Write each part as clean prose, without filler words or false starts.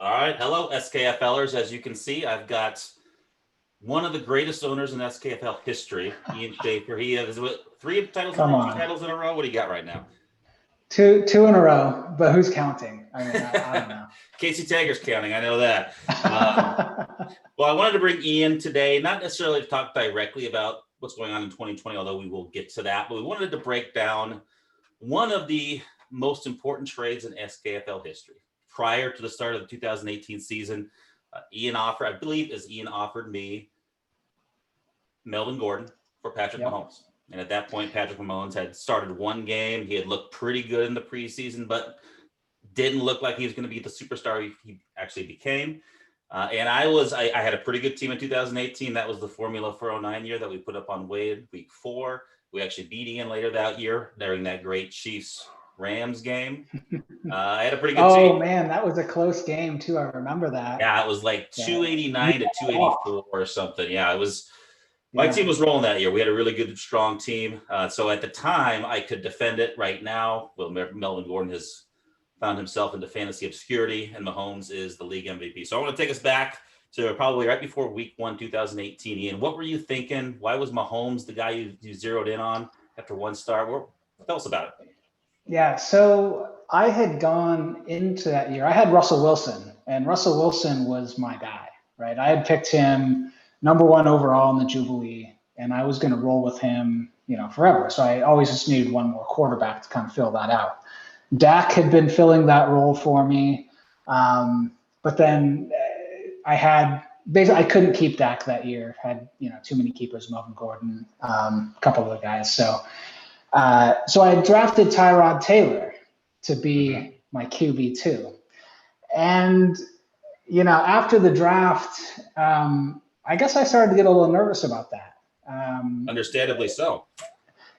All right. Hello, SKFLers. As you can see, I've got one of the greatest owners in SKFL history, Ian Shafer. He has three titles in a Come row, two on. titles in a row. What do you got right now? Two in a row, but who's counting? I mean, I don't know. Casey Taggart counting. I know that. Well, I wanted to bring Ian today, not necessarily to talk directly about what's going on in 2020, although we will get to that, but we wanted to break down one of the most important trades in SKFL history. Prior to the start of the 2018 season, I believe, Ian offered me Melvin Gordon for Patrick Yep. Mahomes. And at that point, Patrick Mahomes had started one game. He had looked pretty good in the preseason, but didn't look like he was going to be the superstar he actually became. And I had a pretty good team in 2018. That was the formula for 09 year that we put up on Wade week 4. We actually beat Ian later that year during that great Chiefs Rams game. I had a pretty good team. Oh man, that was a close game too. I remember that. Yeah, it was like 289 to 284 or something. Yeah, it was. My team was rolling that year. We had a really good, strong team. So at the time, I could defend it. Right now, well, Melvin Gordon has found himself into fantasy obscurity, and Mahomes is the league MVP. So I want to take us back to probably right before week 1, 2018. Ian, what were you thinking? Why was Mahomes the guy you zeroed in on after one start? Tell us about it. Yeah, so I had gone into that year. I had Russell Wilson, and Russell Wilson was my guy, right? I had picked him number 1 overall in the Jubilee, and I was going to roll with him, forever. So I always just needed one more quarterback to kind of fill that out. Dak had been filling that role for me, but then I couldn't keep Dak that year. Had too many keepers, Melvin Gordon, a couple of other guys. So I drafted Tyrod Taylor to be my QB2. And, after the draft, I guess I started to get a little nervous about that. Understandably so.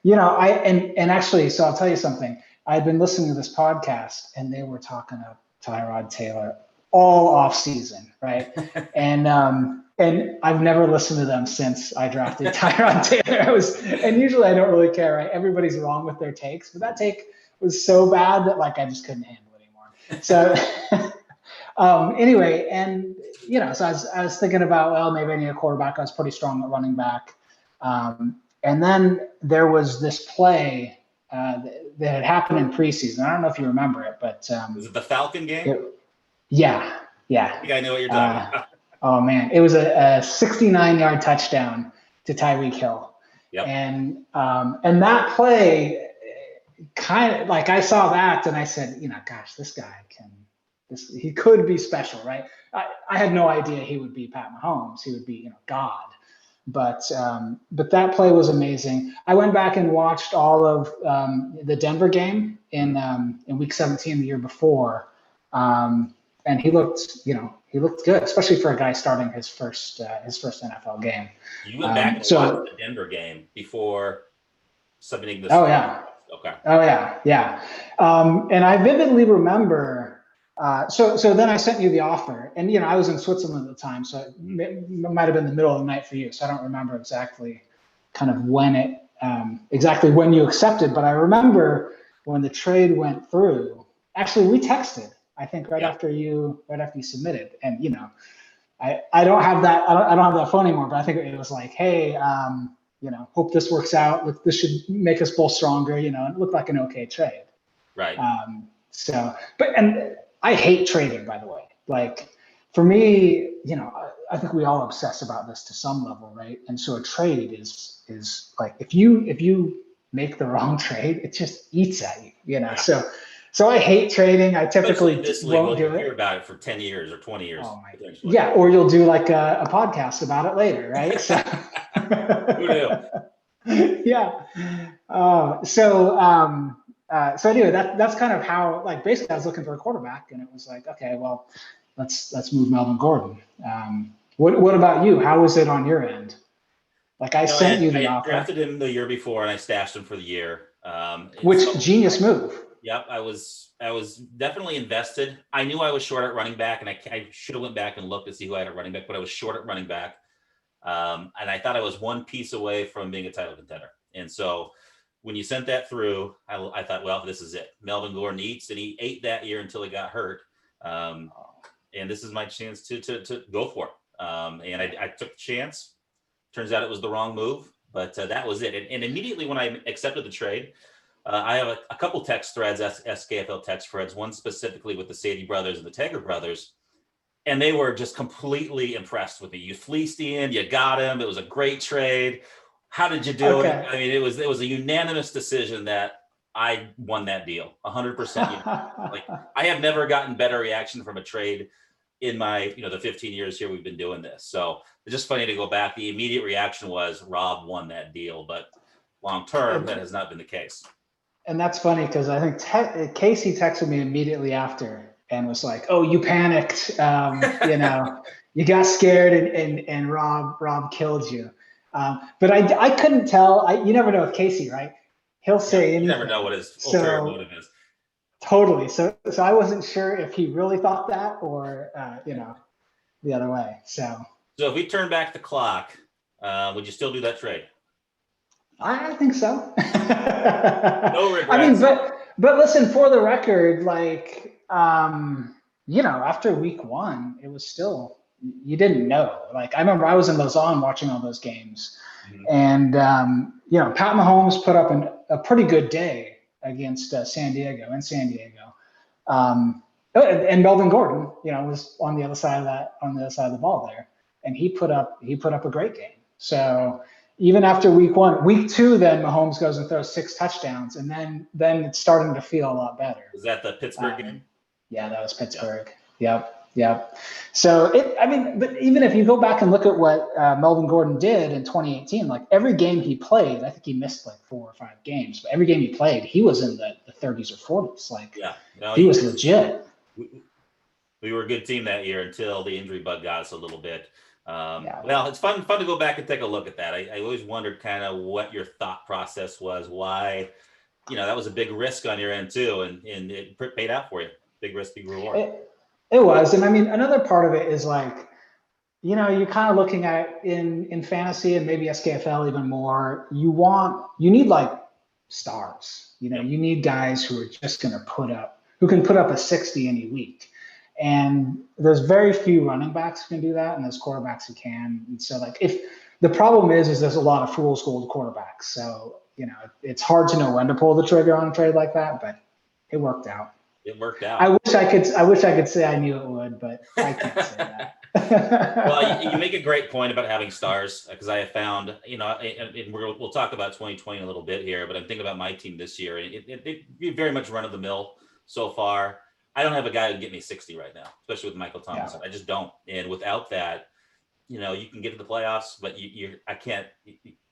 And actually, so I'll tell you something. I'd been listening to this podcast and they were talking about Tyrod Taylor all off season, right? and I've never listened to them since I drafted Tyrod Taylor. And usually I don't really care, right? Everybody's wrong with their takes, but that take was so bad that I just couldn't handle it anymore. So anyway, and so I was thinking about, well, maybe I need a quarterback. I was pretty strong at running back. And then there was this play that had happened in preseason. I don't know if you remember it, but was it the Falcon game? Yeah. I think I know what you're talking about. Oh man, it was a 69-yard touchdown to Tyreek Hill. Yep. And that play kind of I saw that and I said, gosh, this guy he could be special, right? I had no idea he would be Pat Mahomes. He would be, God. But that play was amazing. I went back and watched all of the Denver game in week 17 the year before, and he looked good, especially for a guy starting his first NFL game. You went back and watched the Denver game before submitting this. Oh yeah. Okay. Oh yeah. And I vividly remember. So then I sent you the offer, and I was in Switzerland at the time, so it might have been the middle of the night for you. So I don't remember exactly kind of exactly when you accepted, but I remember when the trade went through. Actually, we texted, I think, right after you submitted, and I don't have that. I don't have that phone anymore, but I think it was like, hey, hope this works out. This should make us both stronger. And it looked like an okay trade. Right. And I hate trading, by the way. For me, I think we all obsess about this to some level, right? And so a trade is like if you make the wrong trade, it just eats at you, Yeah. So I hate trading. I typically won't do it. it. Hear about it for 10 years or 20 years. Oh my God. Yeah, or you'll do like a podcast about it later, right? So who knew? Yeah. So anyway, that's kind of how, basically I was looking for a quarterback and it was like, okay, well, let's move Melvin Gordon. What about you? How was it on your end? I sent you the offer. I drafted him the year before and I stashed him for the year. Genius move. Yep. I was definitely invested. I knew I was short at running back and I should have went back and looked to see who I had at running back, but I was short at running back. And I thought I was one piece away from being a title contender. And so when you sent that through, I thought, well, this is it. Melvin Gordon eats, and he ate that year until he got hurt. and this is my chance to go for it. And I took the chance. Turns out it was the wrong move, but that was it. And immediately when I accepted the trade, I have a couple text threads, SKFL text threads, one specifically with the Sadie brothers and the Taggart brothers. And they were just completely impressed with me. You fleeced Ian, you got him. It was a great trade. How did you do it? I mean, it was a unanimous decision that I won that deal, 100%. Like, I have never gotten better reaction from a trade in my, the 15 years here we've been doing this. So it's just funny to go back. The immediate reaction was Rob won that deal, but long term, that has not been the case. And that's funny because I think Casey texted me immediately after and was like, "Oh, you panicked. You got scared, and Rob killed you." But I couldn't tell. You never know with Casey, right? He'll say anything. You never know what his ulterior motive is. Totally. So I wasn't sure if he really thought that or the other way. So if we turn back the clock, would you still do that trade? I think so. No regrets. I mean, but listen, for the record, like, after week 1, it was still, you didn't know. Like, I remember I was in Lausanne watching all those games, and Pat Mahomes put up a pretty good day against San Diego, and Melvin Gordon, was on the other side of the ball there, and he put up a great game. So even after week 1, week 2, then Mahomes goes and throws 6 touchdowns, and then it's starting to feel a lot better. Was that the Pittsburgh game? Yeah, that was Pittsburgh. Yep. So but even if you go back and look at what Melvin Gordon did in 2018, like every game he played, I think he missed like 4 or 5 games, but every game he played, he was in the 30s or 40s. Like, he was legit. We were a good team that year until the injury bug got us a little bit. Well, it's fun to go back and take a look at that. I always wondered kind of what your thought process was, why, that was a big risk on your end too, and it paid out for you. Big risk, big reward. It was. And I mean, another part of it is like, you're kind of looking at in fantasy and maybe SKFL even more, you need like stars, you need guys who are just going to who can put up a 60 any week. And there's very few running backs who can do that, and there's quarterbacks who can. And so, like, if the problem is there's a lot of fool's gold quarterbacks, so it's hard to know when to pull the trigger on a trade like that. But it worked out. It worked out. I wish I could say I knew it would, but I can't say that. Well, you make a great point about having stars, because I have found, and we'll talk about 2020 a little bit here, but I'm thinking about my team this year, and it very much run of the mill so far. I don't have a guy who can get me 60 right now, especially with Michael Thomas. Yeah. I just don't. And without that, you can get to the playoffs, but I can't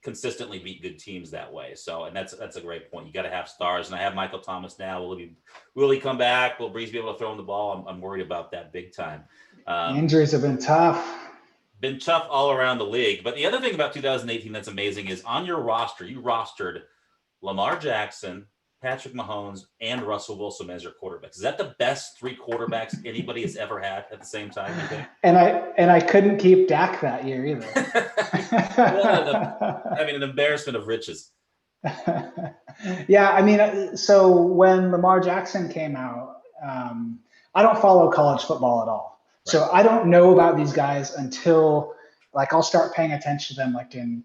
consistently beat good teams that way. So, and that's a great point. You got to have stars. And I have Michael Thomas now. Will he come back? Will Breeze be able to throw him the ball? I'm worried about that big time. Injuries have been tough. Been tough all around the league. But the other thing about 2018 that's amazing is on your roster, you rostered Lamar Jackson, Patrick Mahomes, and Russell Wilson as your quarterbacks. Is that the best 3 quarterbacks anybody has ever had at the same time, you think? And I couldn't keep Dak that year either. An embarrassment of riches. Yeah, so when Lamar Jackson came out, I don't follow college football at all. Right. So I don't know about these guys until, like, I'll start paying attention to them like in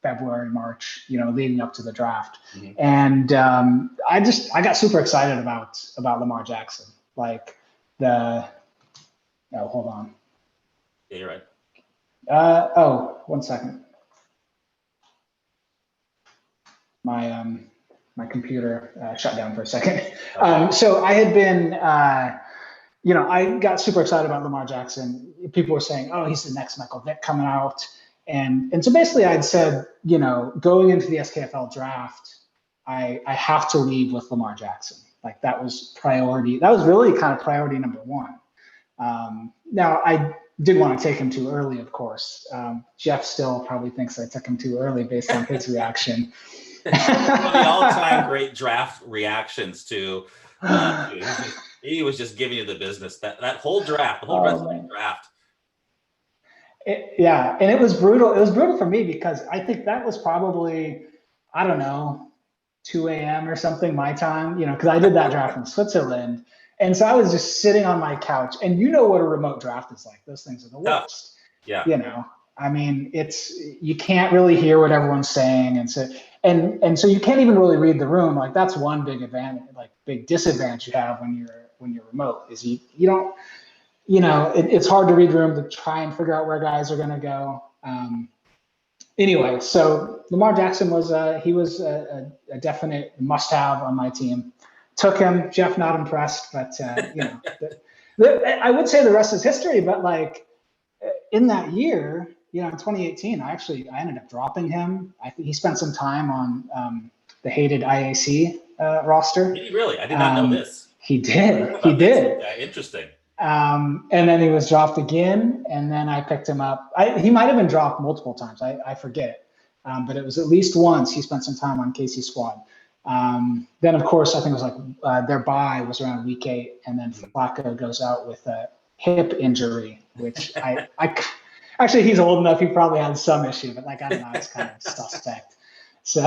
February, March, leading up to the draft. Mm-hmm. And I got super excited about Lamar Jackson. Like hold on. Yeah, you're right. 1 second. My computer shut down for a second. Okay. So I had been, I got super excited about Lamar Jackson. People were saying, "Oh, he's the next Michael Vick coming out." And so basically I'd said, going into the SKFL draft, I have to leave with Lamar Jackson. Like, that was priority. That was really kind of priority number 1. Now, I didn't want to take him too early, of course. Jeff still probably thinks I took him too early based on his reaction. One of the all-time great draft reactions to he was just giving you the business. That whole draft, the whole rest of the draft. And it was brutal. It was brutal for me because I think that was probably, I don't know, 2 a.m. or something my time, because I did that draft in Switzerland. And so I was just sitting on my couch, and you know what a remote draft is like. Those things are the Tough. worst. Yeah. You know, I mean, you can't really hear what everyone's saying. And so you can't even really read the room. Like that's one big advantage, like big disadvantage you have when you're remote is you don't, it's hard to read the room to try and figure out where guys are going to go. Anyway, so Lamar Jackson was a definite must-have on my team. Took him. Jeff not impressed, but I would say the rest is history. But like in that year, in 2018, I ended up dropping him. I think he spent some time on the hated IAC roster. Did he really? I did not know this. He did. He did. Yeah, interesting. And then he was dropped again, and then I picked him up. He might have been dropped multiple times. I forget, but it was at least once he spent some time on Casey's squad. Then, of course, I think it was like their bye was around week 8, and then Flacco goes out with a hip injury, which I actually he's old enough. He probably had some issue, but like I don't know, it's kind of suspect. So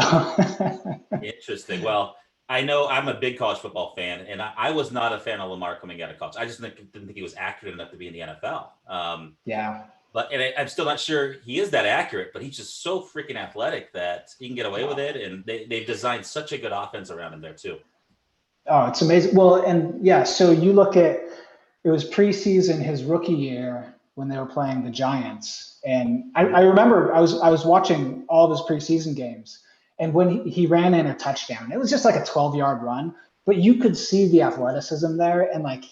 interesting. Well, I know I'm a big college football fan, and I was not a fan of Lamar coming out of college. I just didn't think he was accurate enough to be in the NFL. Yeah. But I'm still not sure he is that accurate, but he's just so freaking athletic that he can get away with it. And they've designed such a good offense around him there too. Oh, it's amazing. Well, and yeah, so you look at, it was preseason his rookie year when they were playing the Giants. And I remember I was watching all of his preseason games. And when he ran in a touchdown, it was just like a 12-yard run, but you could see the athleticism there. And like,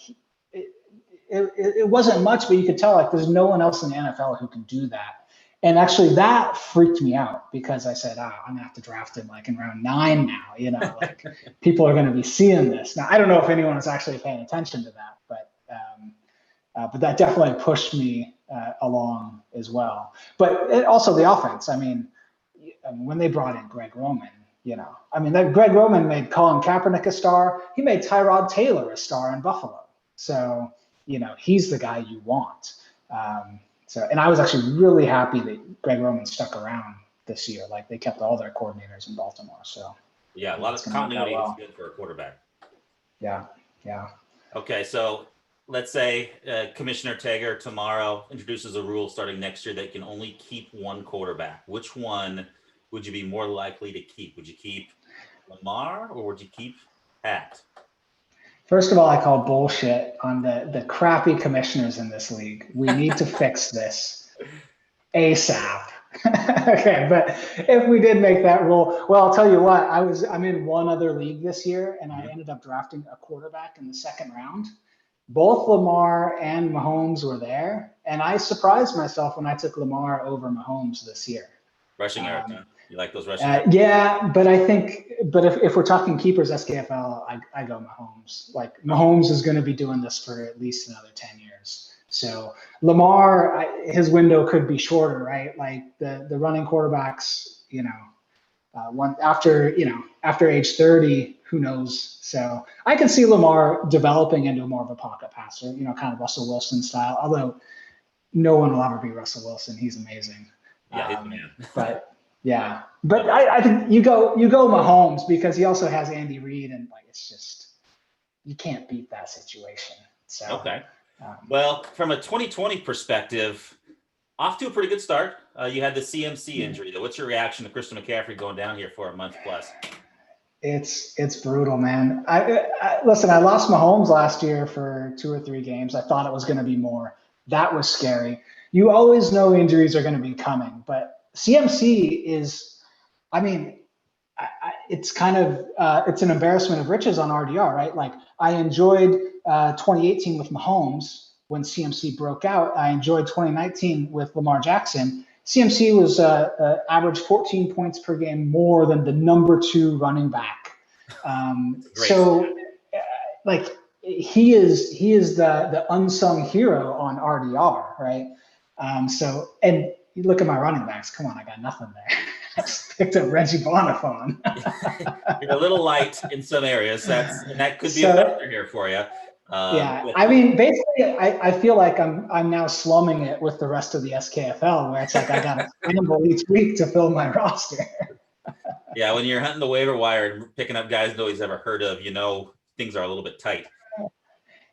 it wasn't much, but you could tell like there's no one else in the NFL who can do that. And actually that freaked me out because I said, I'm gonna have to draft him like in round 9 now, like people are gonna be seeing this. Now, I don't know if anyone is actually paying attention to that, but that definitely pushed me along as well. But also the offense, I mean, when they brought in Greg Roman, that Greg Roman made Colin Kaepernick a star. He made Tyrod Taylor a star in Buffalo. So, he's the guy you want. And I was actually really happy that Greg Roman stuck around this year. Like they kept all their coordinators in Baltimore. So yeah, a lot of continuity is good for a quarterback. Yeah. Okay, so let's say Commissioner Tager tomorrow introduces a rule starting next year that can only keep one quarterback. Which one would you be more likely to keep? Would you keep Lamar or would you keep Pat? First of all, I call bullshit on the crappy commissioners in this league. We need to fix this ASAP. Okay, but if we did make that rule, well, I'll tell you what, I'm in one other league this year, and I ended up drafting a quarterback in the 2nd round. Both Lamar and Mahomes were there, and I surprised myself when I took Lamar over Mahomes this year. Rushing yards, huh? You like those rushing yards? Yeah, but I think, if we're talking keepers SKFL, I go Mahomes. Like Mahomes is going to be doing this for at least another 10 years. So Lamar, his window could be shorter, right? Like the running quarterbacks, after age 30, who knows? So I can see Lamar developing into more of a pocket passer, kind of Russell Wilson style. Although no one will ever be Russell Wilson. He's amazing. Yeah, he's the man. But I think you go Mahomes because he also has Andy Reid, and like it's just you can't beat that situation. So okay. Well, from a 2020 perspective, off to a pretty good start. You had the CMC injury. Though. What's your reaction to Christian McCaffrey going down here for a month plus? It's brutal, man. Listen, I lost Mahomes last year for 2 or 3 games. I thought it was going to be more. That was scary. You always know injuries are going to be coming, but CMC is, it's kind of, it's an embarrassment of riches on RDR, right? Like I enjoyed 2018 with Mahomes when CMC broke out. I enjoyed 2019 with Lamar Jackson. CMC was average 14 points per game more than the number 2 running back. He is the unsung hero on RDR, right? And you look at my running backs. Come on, I got nothing there. I just picked up Reggie Bonifon. You're a little light in some areas. That could be a factor here for you. Basically, I feel like I'm now slumming it with the rest of the SKFL, where it's like I got to scramble each week to fill my roster. Yeah, when you're hunting the waiver wire and picking up guys nobody's ever heard of, things are a little bit tight.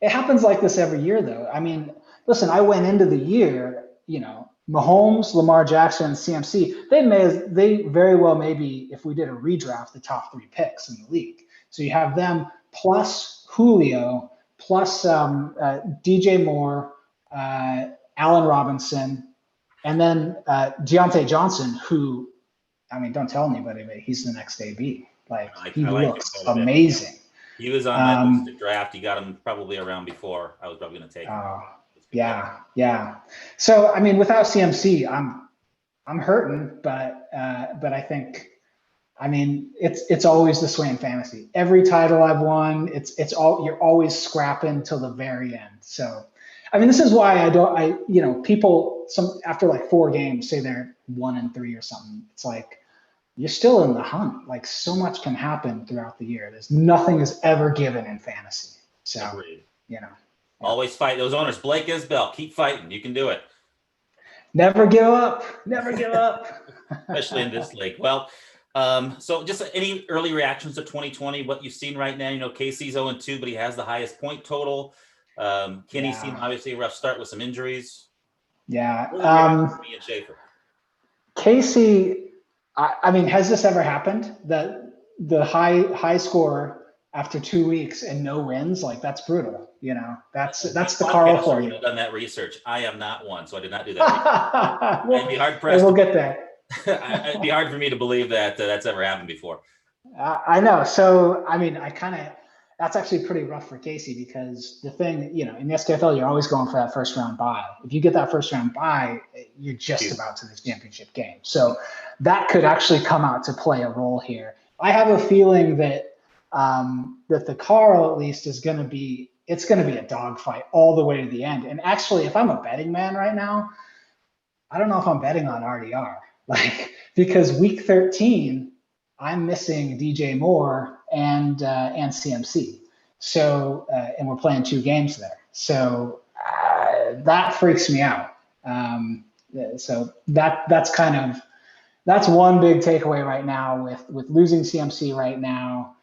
It happens like this every year, though. I mean, listen, I went into the year, Mahomes, Lamar Jackson, and CMC. They very well maybe, if we did a redraft, the top 3 picks in the league. So you have them plus Julio, plus DJ Moore, Allen Robinson, and then Deontay Johnson, who, I mean, don't tell anybody, but he's the next AB. Like, he I like looks him quite a bit. amazing. He was on my list to draft. You got him probably around before I was probably going to take him. Yeah. So I mean, without CMC, I'm hurting, but I think, I mean, it's always this way in fantasy. Every title I've won, you're always scrapping till the very end. So, I mean, this is why people after like 4 games say they're 1-3 or something. It's like, you're still in the hunt. Like, so much can happen throughout the year. Nothing is ever given in fantasy. So, agreed. Always fight those owners. Blake Isbell, keep fighting. You can do it. Never give up. Never give up. Especially in this league. Well, so just any early reactions to 2020, what you've seen right now. Casey's 0-2, but he has the highest point total. Kenny's seen obviously a rough start with some injuries. Yeah. Me and Shafer. Casey, I mean, has this ever happened? The high score after 2 weeks and no wins, like, that's brutal. That's the Carl for you. I've done that research. I am not one, so I did not do that. Well, I'd be hard pressed. We'll get there. It'd be hard for me to believe that that's ever happened before. I know. So, I mean, that's actually pretty rough for Casey, because the thing, in the SKFL, you're always going for that first round bye. If you get that first round bye, you're just about to this championship game. So that could actually come out to play a role here. I have a feeling that the Carl, at least, it's going to be a dogfight all the way to the end. And actually, if I'm a betting man right now, I don't know if I'm betting on RDR, because week 13, I'm missing DJ Moore and CMC. So, and we're playing 2 games there. So that freaks me out. So that's one big takeaway right now with losing CMC right now.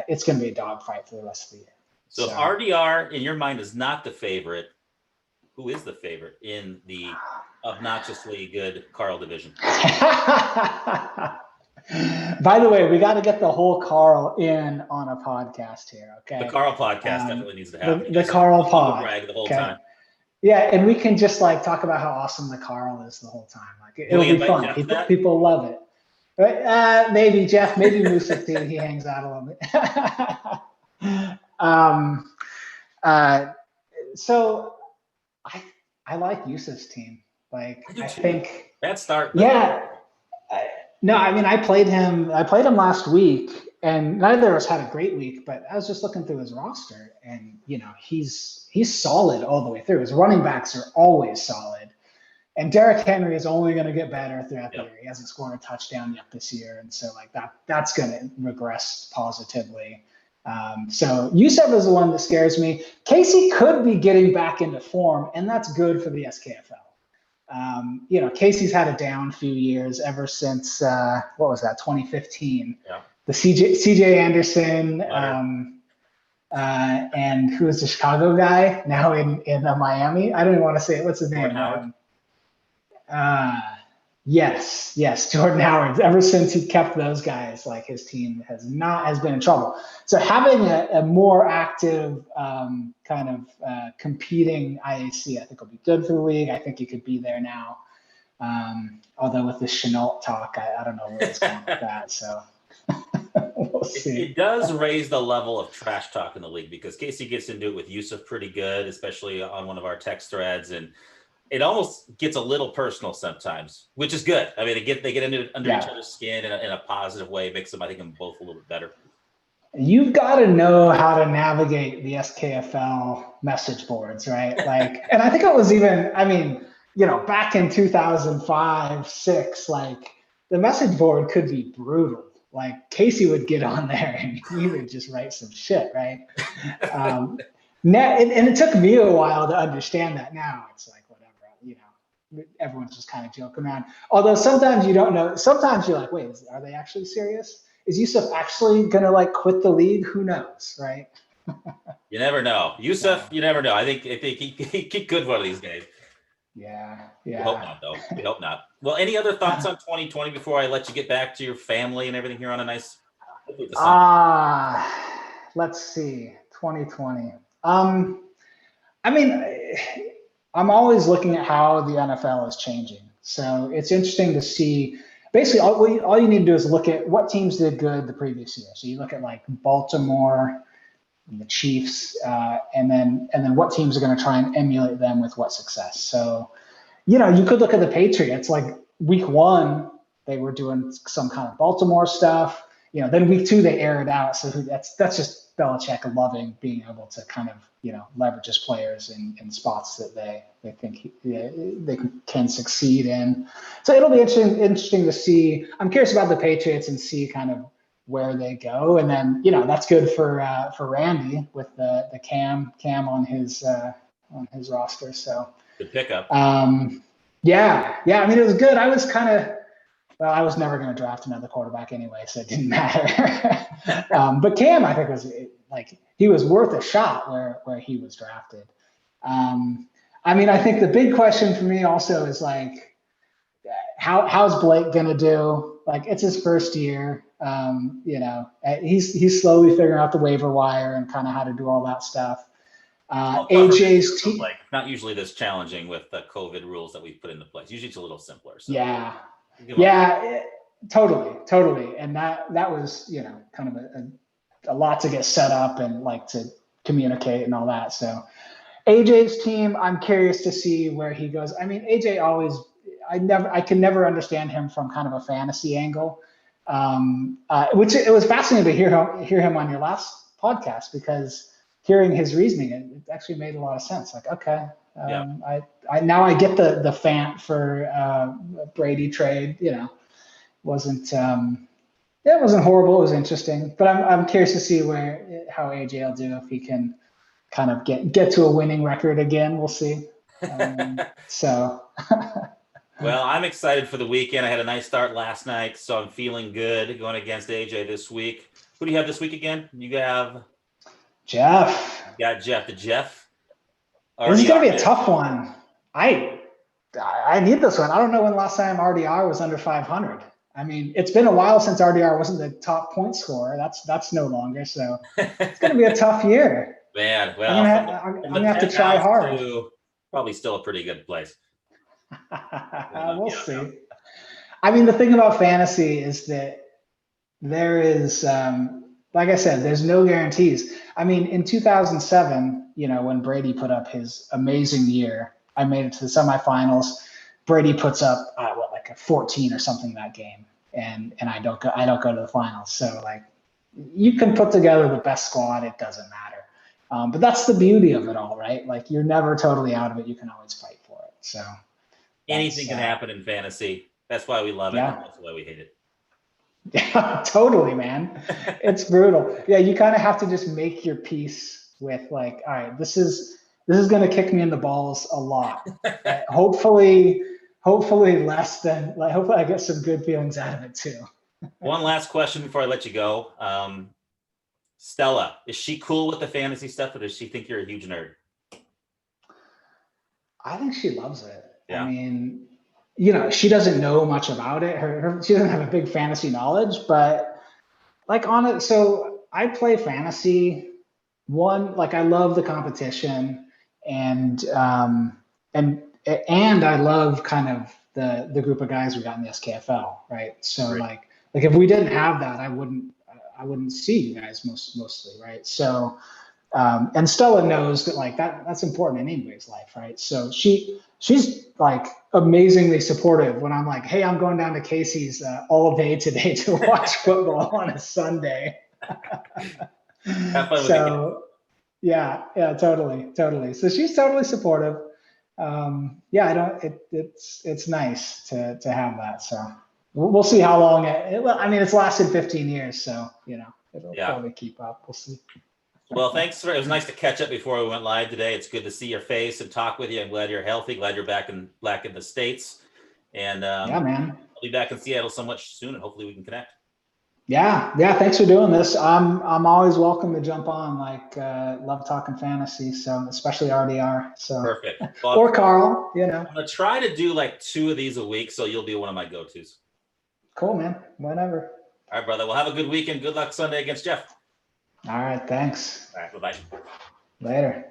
It's going to be a dogfight for the rest of the year. So if RDR in your mind is not the favorite, who is the favorite in the obnoxiously good Carl division? By the way, we got to get the whole Carl in on a podcast here. Okay. The Carl podcast definitely needs to happen. The Carl pod. Brag the whole time. Yeah, and we can just talk about how awesome the Carl is the whole time. It'll be fun. People love it. But, maybe Jeff, maybe Musa too. He hangs out a little bit. So I like Yusuf's team. I think that start. Yeah. No, I mean, I played him last week, and neither of us had a great week, but I was just looking through his roster, and he's solid all the way through. His running backs are always solid. And Derrick Henry is only going to get better throughout the year. He hasn't scored a touchdown yet this year, and so that's going to regress positively. So Yusuf is the one that scares me. Casey could be getting back into form, and that's good for the SKFL. Casey's had a down few years ever since 2015. Yeah. The CJ Anderson, and who is the Chicago guy now in Miami? I don't even want to say it. What's his name? Yes, Jordan Howard. Ever since he kept those guys, his team has been in trouble. So having a more active competing IAC, I think, will be good for the league. I think he could be there now. Although with the Chenault talk, I don't know where it's going with that. So we'll see. It does raise the level of trash talk in the league, because Casey gets into it with Yusuf pretty good, especially on one of our text threads, and it almost gets a little personal sometimes, which is good. I mean, they get under each other's skin in a positive way, makes them, I think, them both a little bit better. You've got to know how to navigate the SKFL message boards, right? And I think it was even, back in 2005, 2006, the message board could be brutal. Casey would get on there and he would just write some shit, right? And it took me a while to understand that. Now it's everyone's just kind of joking around. Although sometimes you don't know. Sometimes you're like, wait, are they actually serious? Is Yusuf actually going to quit the league? Who knows, right? You never know. Yusuf, you never know. I think he could one of these days. Yeah, We hope yeah. not, though. We hope not. Well, any other thoughts on 2020 before I let you get back to your family and everything here on a nice, hopefully the sun. Let's see, 2020. I mean, I'm always looking at how the NFL is changing. So it's interesting to see. Basically, all you need to do is look at what teams did good the previous year. So you look at like Baltimore, and the Chiefs, and then what teams are going to try and emulate them with what success. So you could look at the Patriots. Like week one, they were doing some kind of Baltimore stuff. Then week two they air it out. So that's just Belichick loving being able to kind of leverage his players in spots that they think they can succeed in. So it'll be interesting to see. I'm curious about the Patriots and see kind of where they go, and then that's good for Randy with the Cam on his roster. So. Good pickup. Yeah. I mean, it was good. I was kind of, well, I was never going to draft another quarterback anyway, so it didn't matter. But Cam, I think he was worth a shot where he was drafted. I mean, I think the big question for me also is like, how's Blake going to do? Like, it's his first year. He's slowly figuring out the waiver wire and kind of how to do all that stuff. AJ's team. Like not usually this challenging with the COVID rules that we've put into place. Usually it's a little simpler. So. Yeah, totally. And that was kind of a lot to get set up and like to communicate and all that. So AJ's team, I'm curious to see where he goes. I mean, AJ I can never understand him from kind of a fantasy angle, which it was fascinating to hear him on your last podcast because hearing his reasoning, it actually made a lot of sense. Like, okay, I now I get the Fant for Brady trade. Wasn't it wasn't horrible. It was interesting, but I'm curious to see how AJ will do if he can kind of get to a winning record again. We'll see. So. Well, I'm excited for the weekend. I had a nice start last night, so I'm feeling good going against AJ this week. Who do you have this week again? You have Jeff. You got Jeff. The Jeff. This is going to be a tough one. I need this one. I don't know when the last time RDR was under 500. I mean, it's been a while since RDR wasn't the top point scorer. That's no longer. So it's going to be a tough year. Man, well, I'm going to have to try hard. Probably still a pretty good place. We'll see. I mean, the thing about fantasy is that there is, like I said, there's no guarantees. I mean, in 2007, when Brady put up his amazing year, I made it to the semifinals. Brady puts up like a 14 or something that game, and I don't go to the finals. So like, you can put together the best squad, it doesn't matter. But that's the beauty of it all, right? Like you're never totally out of it. You can always fight for it. So anything can happen in fantasy. That's why we love it. Yeah. That's why we hate it. Yeah, totally, man. It's brutal. Yeah, you kind of have to just make your peace with like, all right, this is going to kick me in the balls a lot. Hopefully less than like. Hopefully, I get some good feelings out of it too. One last question before I let you go. Stella, is she cool with the fantasy stuff, or does she think you're a huge nerd? I think she loves it. Yeah. I mean, she doesn't know much about it. She doesn't have a big fantasy knowledge, but like on it. So I play fantasy. Like I love the competition, and I love kind of the group of guys we got in the SKFL, right? So like if we didn't have that, I wouldn't see you guys mostly, right? So. And Stella knows that like that's important in anybody's life, right? So she's like amazingly supportive when I'm like, hey, I'm going down to Casey's all day today to watch football on a Sunday. Have fun So yeah, totally. So she's totally supportive. It's nice to have that. So we'll see how long it's lasted 15 years, so it'll probably keep up. We'll see. Well, thanks. It was nice to catch up before we went live today. It's good to see your face and talk with you. I'm glad you're healthy. Glad you're back in the States. And yeah, man. I'll be back in Seattle so much soon, and hopefully we can connect. Yeah, yeah. Thanks for doing this. I'm always welcome to jump on. Like, love talking fantasy, so especially RDR. So, Perfect. Well, or Carl, you know. I'm gonna try to do like 2 of these a week, so you'll be one of my go-tos. Cool, man. Whenever. All right, brother. Well, have a good weekend. Good luck Sunday against Jeff. All right. Thanks. All right, bye-bye. Later.